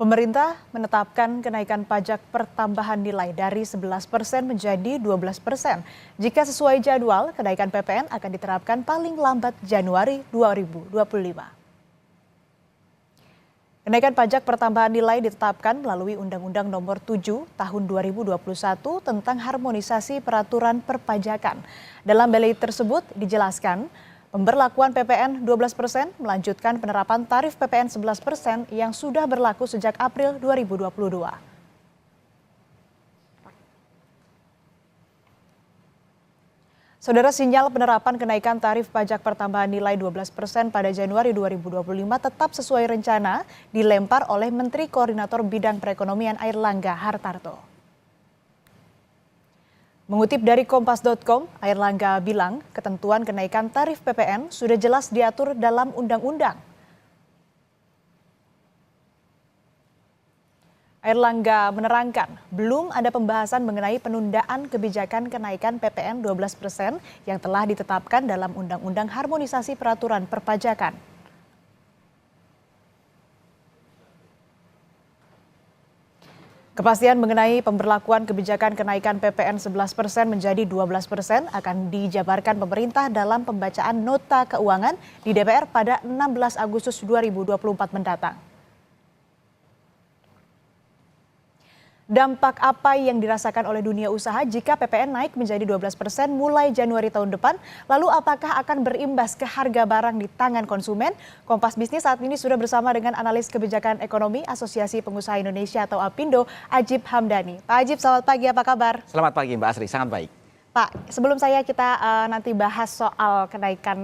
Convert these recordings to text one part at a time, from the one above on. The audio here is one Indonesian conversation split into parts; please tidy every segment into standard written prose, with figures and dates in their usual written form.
Pemerintah menetapkan kenaikan pajak pertambahan nilai dari 11% menjadi 12%. Jika sesuai jadwal, kenaikan PPN akan diterapkan paling lambat Januari 2025. Kenaikan pajak pertambahan nilai ditetapkan melalui Undang-Undang Nomor 7 Tahun 2021 tentang harmonisasi peraturan perpajakan. Dalam belai tersebut dijelaskan, pemberlakuan PPN 12% melanjutkan penerapan tarif PPN 11% yang sudah berlaku sejak April 2022. Saudara, sinyal penerapan kenaikan tarif pajak pertambahan nilai 12% pada Januari 2025 tetap sesuai rencana dilempar oleh Menteri Koordinator Bidang Perekonomian Airlangga Hartarto. Mengutip dari Kompas.com, Airlangga bilang ketentuan kenaikan tarif PPN sudah jelas diatur dalam undang-undang. Airlangga menerangkan, belum ada pembahasan mengenai penundaan kebijakan kenaikan PPN 12% yang telah ditetapkan dalam Undang-Undang Harmonisasi Peraturan Perpajakan. Kepastian mengenai pemberlakuan kebijakan kenaikan PPN 11% menjadi 12% akan dijabarkan pemerintah dalam pembacaan nota keuangan di DPR pada 16 Agustus 2024 mendatang. Dampak apa yang dirasakan oleh dunia usaha jika PPN naik menjadi 12% mulai Januari tahun depan? Lalu apakah akan berimbas ke harga barang di tangan konsumen? Kompas Bisnis saat ini sudah bersama dengan analis kebijakan ekonomi Asosiasi Pengusaha Indonesia atau APindo, Ajib Hamdani. Pak Ajib, selamat pagi, apa kabar? Selamat pagi Mbak Asri, sangat baik. Pak, sebelum kita nanti bahas soal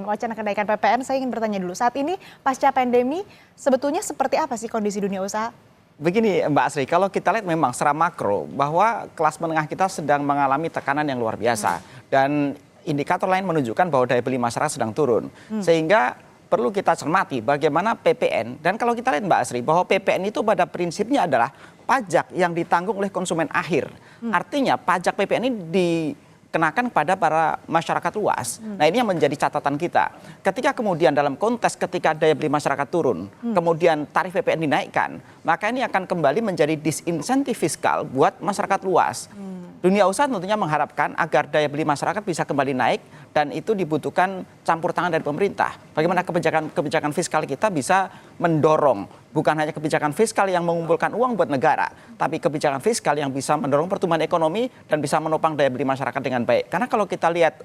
wacana kenaikan PPN, saya ingin bertanya dulu. Saat ini pasca pandemi, sebetulnya seperti apa sih kondisi dunia usaha? Begini Mbak Asri, kalau kita lihat memang secara makro bahwa kelas menengah kita sedang mengalami tekanan yang luar biasa. Dan indikator lain menunjukkan bahwa daya beli masyarakat sedang turun. Sehingga perlu kita cermati bagaimana PPN. Dan kalau kita lihat Mbak Asri, bahwa PPN itu pada prinsipnya adalah pajak yang ditanggung oleh konsumen akhir. Artinya pajak PPN ini dikenakan kepada para masyarakat luas. Nah, ini yang menjadi catatan kita. Ketika kemudian dalam konteks ketika daya beli masyarakat turun, kemudian tarif PPN dinaikkan, maka ini akan kembali menjadi disinsentif fiskal buat masyarakat luas. Dunia usaha tentunya mengharapkan agar daya beli masyarakat bisa kembali naik dan itu dibutuhkan campur tangan dari pemerintah. Bagaimana kebijakan fiskal kita bisa mendorong bukan hanya kebijakan fiskal yang mengumpulkan uang buat negara, tapi kebijakan fiskal yang bisa mendorong pertumbuhan ekonomi dan bisa menopang daya beli masyarakat dengan baik. Karena kalau kita lihat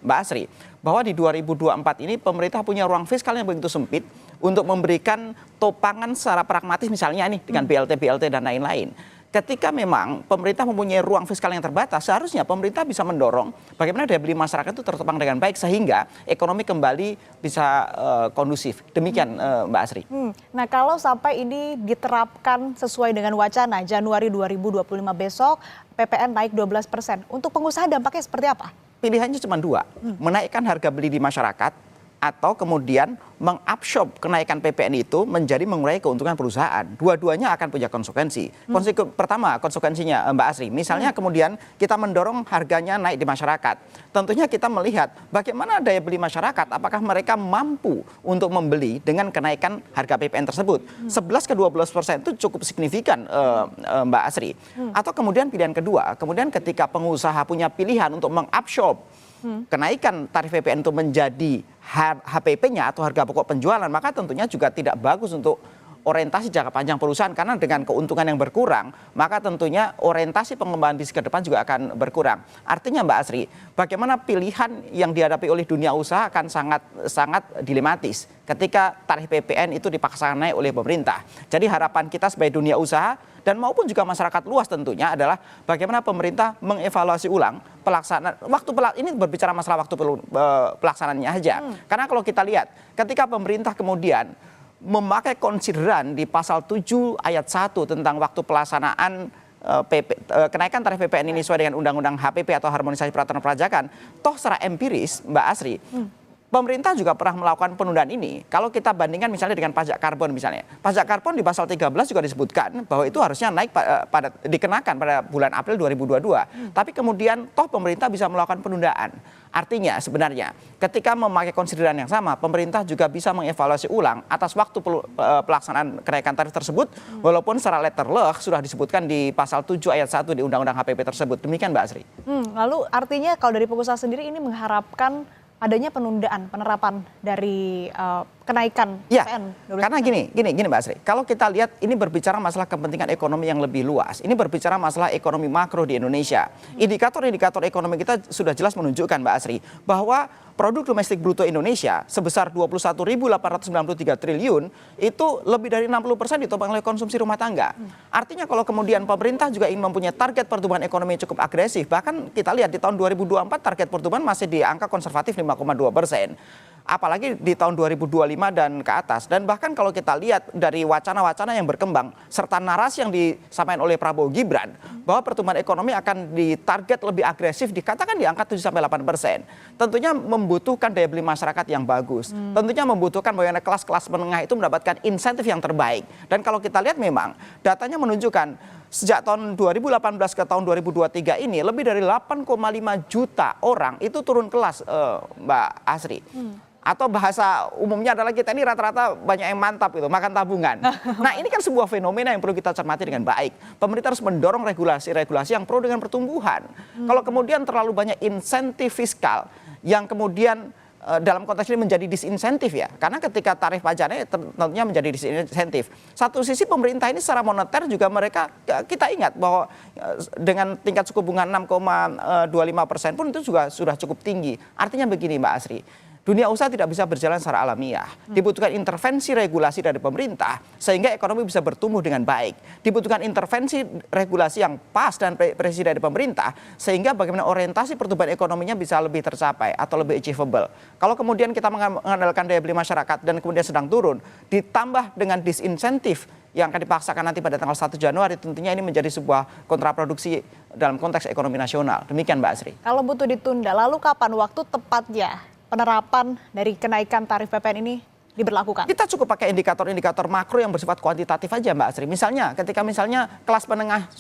Mbak Asri, bahwa di 2024 ini pemerintah punya ruang fiskal yang begitu sempit untuk memberikan topangan secara pragmatis misalnya nih dengan BLT dan lain-lain. Ketika memang pemerintah mempunyai ruang fiskal yang terbatas, seharusnya pemerintah bisa mendorong bagaimana daya beli masyarakat itu tertopang dengan baik sehingga ekonomi kembali bisa kondusif. Demikian Mbak Asri. Nah, kalau sampai ini diterapkan sesuai dengan wacana Januari 2025 besok PPN naik 12%. Untuk pengusaha dampaknya seperti apa? Pilihannya cuma dua, menaikkan harga beli di masyarakat atau kemudian mengabsorb kenaikan PPN itu menjadi mengurangi keuntungan perusahaan. Dua-duanya akan punya konsekuensi. Pertama, konsekuensinya Mbak Asri, misalnya kemudian kita mendorong harganya naik di masyarakat. Tentunya kita melihat bagaimana daya beli masyarakat, apakah mereka mampu untuk membeli dengan kenaikan harga PPN tersebut. 11-12% itu cukup signifikan Mbak Asri. Atau kemudian pilihan kedua, kemudian ketika pengusaha punya pilihan untuk mengabsorb kenaikan tarif PPN itu menjadi HPP-nya atau harga pokok penjualan, maka tentunya juga tidak bagus untuk orientasi jangka panjang perusahaan karena dengan keuntungan yang berkurang, maka tentunya orientasi pengembangan bisnis ke depan juga akan berkurang. Artinya Mbak Asri, bagaimana pilihan yang dihadapi oleh dunia usaha akan sangat dilematis ketika tarif PPN itu dipaksakan naik oleh pemerintah. Jadi harapan kita sebagai dunia usaha dan maupun juga masyarakat luas tentunya adalah bagaimana pemerintah mengevaluasi ulang pelaksanaan ini berbicara masalah waktu pelaksanaannya aja. Karena kalau kita lihat ketika pemerintah kemudian memakai konsideran di pasal 7 ayat 1 tentang waktu pelaksanaan kenaikan tarif PPN ini sesuai dengan undang-undang HPP atau harmonisasi peraturan perpajakan, toh secara empiris Mbak Asri, Pemerintah juga pernah melakukan penundaan ini. Kalau kita bandingkan misalnya dengan pajak karbon misalnya. Pajak karbon di pasal 13 juga disebutkan bahwa itu harusnya naik dikenakan pada bulan April 2022. Tapi kemudian toh pemerintah bisa melakukan penundaan. Artinya sebenarnya ketika memakai konsideran yang sama, pemerintah juga bisa mengevaluasi ulang atas waktu pelaksanaan kenaikan tarif tersebut, walaupun secara letterleh sudah disebutkan di pasal 7 ayat 1 di Undang-Undang HPP tersebut. Demikian Mbak Asri. Lalu artinya kalau dari pengusaha sendiri ini mengharapkan adanya penundaan penerapan dari kenaikan Ya, PPN. karena gini Mbak Asri, kalau kita lihat ini berbicara masalah kepentingan ekonomi yang lebih luas, ini berbicara masalah ekonomi makro di Indonesia. Indikator-indikator ekonomi kita sudah jelas menunjukkan Mbak Asri, bahwa produk domestik bruto Indonesia sebesar 21.893 triliun itu lebih dari 60% ditopang oleh konsumsi rumah tangga. Artinya kalau kemudian pemerintah juga ingin mempunyai target pertumbuhan ekonomi yang cukup agresif, bahkan kita lihat di tahun 2024 target pertumbuhan masih di angka konservatif 5,2%. Apalagi di tahun 2025 dan ke atas. Dan bahkan kalau kita lihat dari wacana-wacana yang berkembang serta narasi yang disampaikan oleh Prabowo Gibran bahwa pertumbuhan ekonomi akan ditarget lebih agresif, dikatakan di angka 7-8%. Tentunya membutuhkan daya beli masyarakat yang bagus. Tentunya membutuhkan bagaimana kelas-kelas menengah itu mendapatkan insentif yang terbaik. Dan kalau kita lihat memang datanya menunjukkan sejak tahun 2018 ke tahun 2023 ini lebih dari 8,5 juta orang itu turun kelas, Mbak Asri. Atau bahasa umumnya adalah kita ini rata-rata banyak yang mantap gitu, makan tabungan. Nah ini kan sebuah fenomena yang perlu kita cermati dengan baik. Pemerintah harus mendorong regulasi-regulasi yang pro dengan pertumbuhan. Kalau kemudian terlalu banyak insentif fiskal yang kemudian dalam konteks ini menjadi disinsentif ya. Karena ketika tarif pajaknya tentunya menjadi disinsentif. Satu sisi pemerintah ini secara moneter juga mereka, kita ingat bahwa dengan tingkat suku bunga 6,25% pun itu juga sudah cukup tinggi. Artinya begini Mbak Asri, dunia usaha tidak bisa berjalan secara alamiah. Dibutuhkan intervensi regulasi dari pemerintah sehingga ekonomi bisa bertumbuh dengan baik. Dibutuhkan intervensi regulasi yang pas dan presisi dari pemerintah sehingga bagaimana orientasi pertumbuhan ekonominya bisa lebih tercapai atau lebih achievable. Kalau kemudian kita mengandalkan daya beli masyarakat dan kemudian sedang turun, ditambah dengan disinsentif yang akan dipaksakan nanti pada tanggal 1 Januari, tentunya ini menjadi sebuah kontraproduksi dalam konteks ekonomi nasional. Demikian Mbak Asri. Kalau butuh ditunda, lalu kapan waktu tepatnya penerapan dari kenaikan tarif PPN ini diberlakukan? Kita cukup pakai indikator-indikator makro yang bersifat kuantitatif aja Mbak Asri. Misalnya ketika kelas menengah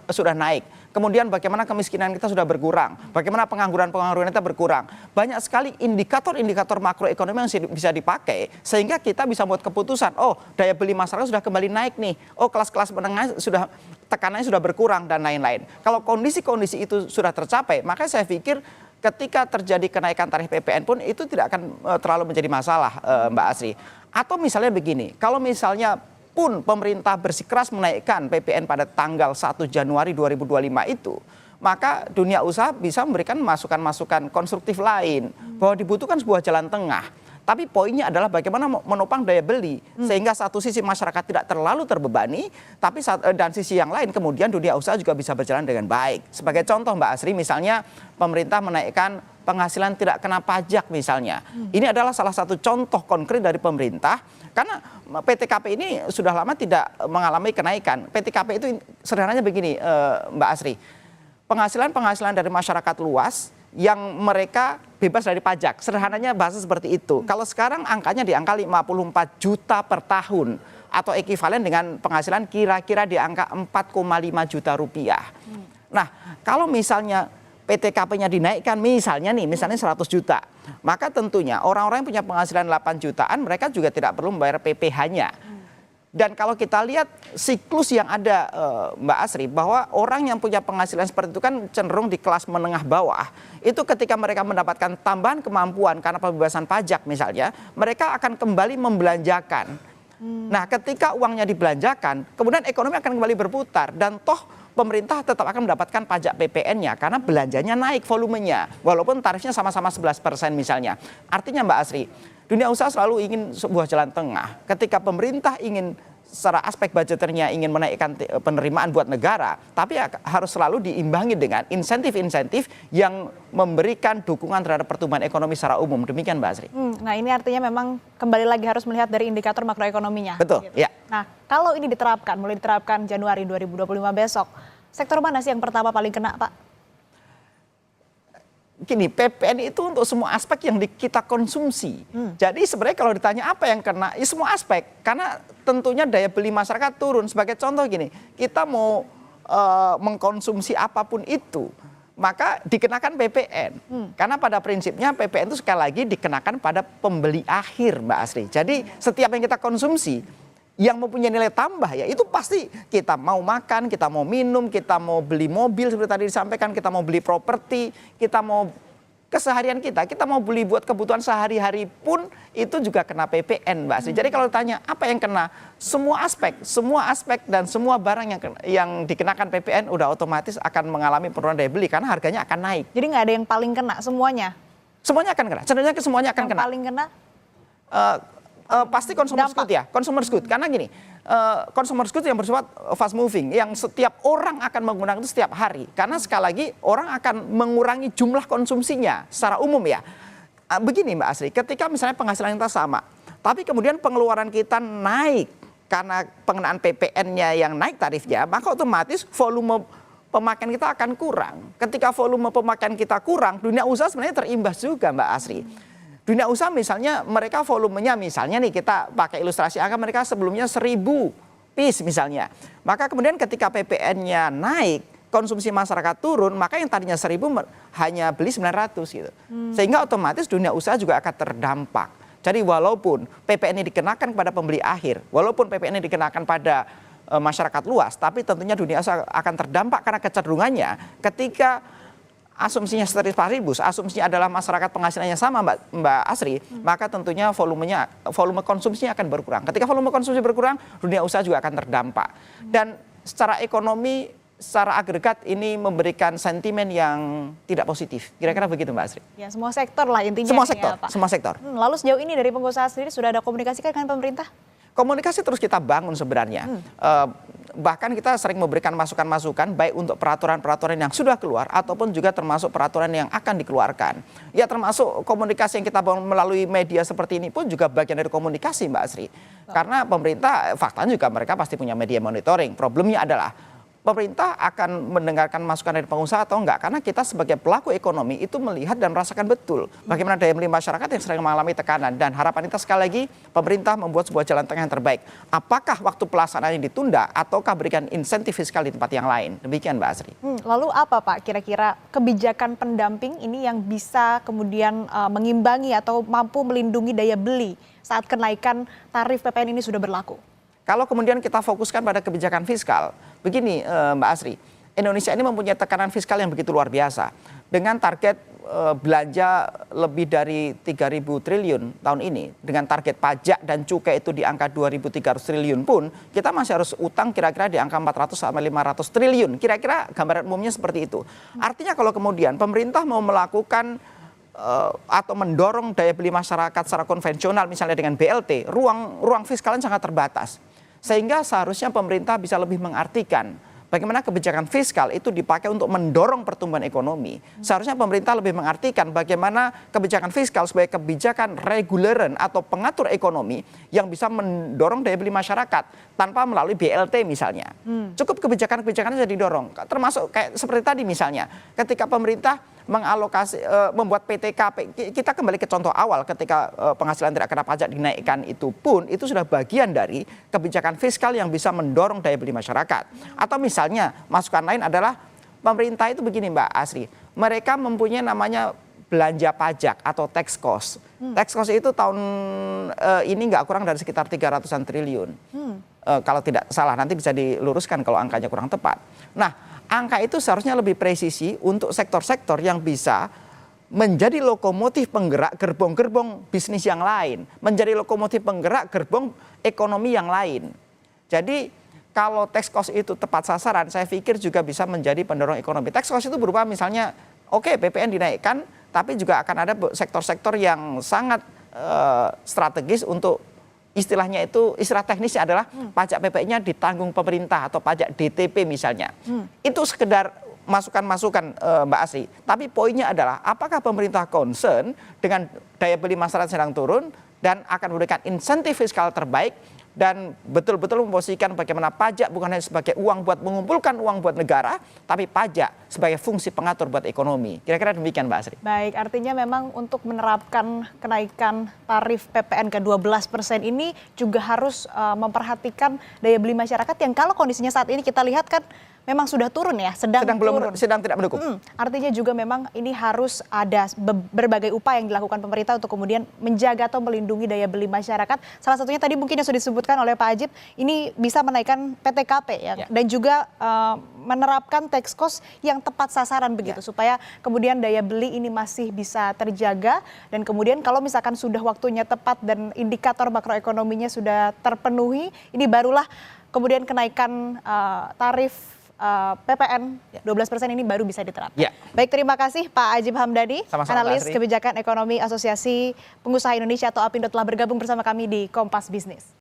sudah naik, kemudian bagaimana kemiskinan kita sudah berkurang, bagaimana pengangguran kita berkurang. Banyak sekali indikator-indikator makroekonomi yang bisa dipakai sehingga kita bisa buat keputusan, oh daya beli masyarakat sudah kembali naik nih, oh kelas-kelas menengah sudah tekanannya sudah berkurang dan lain-lain. Kalau kondisi-kondisi itu sudah tercapai, maka saya pikir ketika terjadi kenaikan tarif PPN pun itu tidak akan terlalu menjadi masalah Mbak Asri. Atau misalnya begini, kalau misalnya pun pemerintah bersikeras menaikkan PPN pada tanggal 1 Januari 2025 itu, maka dunia usaha bisa memberikan masukan-masukan konstruktif lain bahwa dibutuhkan sebuah jalan tengah. Tapi poinnya adalah bagaimana menopang daya beli sehingga satu sisi masyarakat tidak terlalu terbebani, tapi dan sisi yang lain kemudian dunia usaha juga bisa berjalan dengan baik. Sebagai contoh Mbak Asri, misalnya pemerintah menaikkan penghasilan tidak kena pajak misalnya. Ini adalah salah satu contoh konkret dari pemerintah karena PTKP ini sudah lama tidak mengalami kenaikan. PTKP itu sederhananya begini Mbak Asri, penghasilan dari masyarakat luas yang mereka bebas dari pajak. Sederhananya bahasa seperti itu. Kalau sekarang angkanya di angka 54 juta per tahun atau ekivalen dengan penghasilan kira-kira di angka 4,5 juta rupiah. Nah, kalau misalnya PTKP-nya dinaikkan misalnya 100 juta, maka tentunya orang-orang yang punya penghasilan 8 jutaan mereka juga tidak perlu membayar PPh-nya. Dan kalau kita lihat siklus yang ada Mbak Asri, bahwa orang yang punya penghasilan seperti itu kan cenderung di kelas menengah bawah. Itu ketika mereka mendapatkan tambahan kemampuan karena pembebasan pajak misalnya, mereka akan kembali membelanjakan. Nah ketika uangnya dibelanjakan, kemudian ekonomi akan kembali berputar. Dan toh pemerintah tetap akan mendapatkan pajak PPN-nya karena belanjanya naik volumenya. Walaupun tarifnya sama-sama 11% misalnya. Artinya Mbak Asri, dunia usaha selalu ingin sebuah jalan tengah. Ketika pemerintah ingin secara aspek budgeternya ingin menaikkan penerimaan buat negara, tapi harus selalu diimbangi dengan insentif-insentif yang memberikan dukungan terhadap pertumbuhan ekonomi secara umum. Demikian Mbak Asri. Nah ini artinya memang kembali lagi harus melihat dari indikator makroekonominya. Betul, gitu. ya. Nah kalau ini mulai diterapkan Januari 2025 besok, sektor mana sih yang pertama paling kena Pak? gini, PPN itu untuk semua aspek yang kita konsumsi. Jadi sebenarnya kalau ditanya apa yang kena, ya semua aspek. Karena tentunya daya beli masyarakat turun. Sebagai contoh gini, kita mau mengkonsumsi apapun itu, maka dikenakan PPN. Karena pada prinsipnya PPN itu sekali lagi dikenakan pada pembeli akhir, Mbak Asri. Jadi setiap yang kita konsumsi, yang mempunyai nilai tambah ya itu pasti kita mau makan, kita mau minum, kita mau beli mobil seperti tadi disampaikan, kita mau beli properti, kita mau keseharian kita mau beli buat kebutuhan sehari-hari pun itu juga kena PPN, Mbak Asri. Jadi kalau ditanya apa yang kena, semua aspek dan semua barang yang dikenakan PPN udah otomatis akan mengalami penurunan daya beli karena harganya akan naik. Jadi nggak ada yang paling kena, semuanya? Semuanya akan kena, cenderungnya semuanya akan kena. Yang paling kena? Pasti consumer good ya, consumer good. Karena gini, consumer good yang bersifat fast moving, yang setiap orang akan menggunakan itu setiap hari. Karena sekali lagi orang akan mengurangi jumlah konsumsinya secara umum ya. Begini Mbak Asri, ketika misalnya penghasilan kita sama, tapi kemudian pengeluaran kita naik karena pengenaan PPN-nya yang naik tarifnya, maka otomatis volume pemakaian kita akan kurang. Ketika volume pemakaian kita kurang, dunia usaha sebenarnya terimbas juga Mbak Asri. Dunia usaha misalnya mereka volumenya misalnya nih kita pakai ilustrasi angka mereka sebelumnya 1.000 piece misalnya. Maka kemudian ketika PPN-nya naik, konsumsi masyarakat turun, maka yang tadinya 1.000 hanya beli 900 gitu. Sehingga otomatis dunia usaha juga akan terdampak. Jadi walaupun PPN ini dikenakan kepada pembeli akhir, walaupun PPN ini dikenakan pada masyarakat luas, tapi tentunya dunia usaha akan terdampak karena kecenderungannya ketika asumsinya seperti paribus, asumsinya adalah masyarakat penghasilannya sama Mbak Asri, maka tentunya volume konsumsinya akan berkurang. Ketika volume konsumsi berkurang, dunia usaha juga akan terdampak. Dan secara ekonomi, secara agregat ini memberikan sentimen yang tidak positif. Kira-kira begitu Mbak Asri. Ya, semua sektor lah intinya. Semua sektor, ya, Pak. semua sektor. Lalu sejauh ini dari pengusaha sendiri sudah ada komunikasi dengan pemerintah? Komunikasi terus kita bangun sebenarnya. Bahkan kita sering memberikan masukan-masukan baik untuk peraturan-peraturan yang sudah keluar ataupun juga termasuk peraturan yang akan dikeluarkan. Ya termasuk komunikasi yang kita bangun melalui media seperti ini pun juga bagian dari komunikasi Mbak Asri. Karena pemerintah faktanya juga mereka pasti punya media monitoring. Problemnya adalah pemerintah akan mendengarkan masukan dari pengusaha atau enggak. Karena kita sebagai pelaku ekonomi itu melihat dan merasakan betul bagaimana daya beli masyarakat yang sering mengalami tekanan. Dan harapan kita sekali lagi pemerintah membuat sebuah jalan tengah yang terbaik. Apakah waktu pelaksanaannya ditunda ataukah berikan insentif fiskal di tempat yang lain? Demikian Mbak Asri. Lalu apa Pak kira-kira kebijakan pendamping ini yang bisa kemudian mengimbangi atau mampu melindungi daya beli saat kenaikan tarif PPN ini sudah berlaku? Kalau kemudian kita fokuskan pada kebijakan fiskal, begini Mbak Asri, Indonesia ini mempunyai tekanan fiskal yang begitu luar biasa. Dengan target belanja lebih dari 3.000 triliun tahun ini, dengan target pajak dan cukai itu di angka 2.300 triliun pun, kita masih harus utang kira-kira di angka 400 sampai 500 triliun. Kira-kira gambaran umumnya seperti itu. Artinya kalau kemudian pemerintah mau melakukan atau mendorong daya beli masyarakat secara konvensional misalnya dengan BLT, ruang fiskalnya sangat terbatas. Sehingga seharusnya pemerintah bisa lebih mengartikan bagaimana kebijakan fiskal itu dipakai untuk mendorong pertumbuhan ekonomi. Seharusnya pemerintah lebih mengartikan bagaimana kebijakan fiskal sebagai kebijakan reguleran atau pengatur ekonomi yang bisa mendorong daya beli masyarakat tanpa melalui BLT misalnya. Cukup kebijakan-kebijakannya jadi didorong. Termasuk kayak seperti tadi misalnya, ketika pemerintah mengalokasi membuat PTK, kita kembali ke contoh awal ketika penghasilan tidak kena pajak dinaikkan itu pun itu sudah bagian dari kebijakan fiskal yang bisa mendorong daya beli masyarakat. Atau misalnya masukan lain adalah pemerintah itu begini Mbak Asri, mereka mempunyai namanya belanja pajak atau tax cost. Tax cost itu tahun ini nggak kurang dari sekitar 300-an triliun. Kalau tidak salah nanti bisa diluruskan kalau angkanya kurang tepat. Nah, angka itu seharusnya lebih presisi untuk sektor-sektor yang bisa menjadi lokomotif penggerak gerbong-gerbong bisnis yang lain, menjadi lokomotif penggerak gerbong ekonomi yang lain. Jadi kalau tax cost itu tepat sasaran, saya pikir juga bisa menjadi pendorong ekonomi. Tax cost itu berupa misalnya, oke, PPN dinaikkan, tapi juga akan ada sektor-sektor yang sangat strategis untuk istilahnya itu, istilah teknisnya adalah pajak PPN-nya ditanggung pemerintah atau pajak DTP misalnya. Itu sekedar masukan-masukan Mbak Asri. Tapi poinnya adalah apakah pemerintah concern dengan daya beli masyarakat sedang turun dan akan memberikan insentif fiskal terbaik dan betul-betul memposisikan bagaimana pajak bukan hanya sebagai uang buat mengumpulkan uang buat negara, tapi pajak sebagai fungsi pengatur buat ekonomi. Kira-kira demikian Mbak Asri. Baik, artinya memang untuk menerapkan kenaikan tarif PPN ke 12% ini juga harus memperhatikan daya beli masyarakat yang kalau kondisinya saat ini kita lihat kan memang sudah turun ya, sedang turun. Sedang tidak mendukung. Artinya juga memang ini harus ada berbagai upaya yang dilakukan pemerintah untuk kemudian menjaga atau melindungi daya beli masyarakat. Salah satunya tadi mungkin yang sudah disebutkan oleh Pak Ajib, ini bisa menaikkan PTKP ya. Dan juga menerapkan tax cost yang tepat sasaran begitu supaya kemudian daya beli ini masih bisa terjaga dan kemudian kalau misalkan sudah waktunya tepat dan indikator makroekonominya sudah terpenuhi, ini barulah kemudian kenaikan tarif PPN 12% ini baru bisa diterapkan. Baik, terima kasih Pak Ajib Hamdani, analis kebijakan ekonomi Asosiasi Pengusaha Indonesia atau APindo telah bergabung bersama kami di Kompas Bisnis.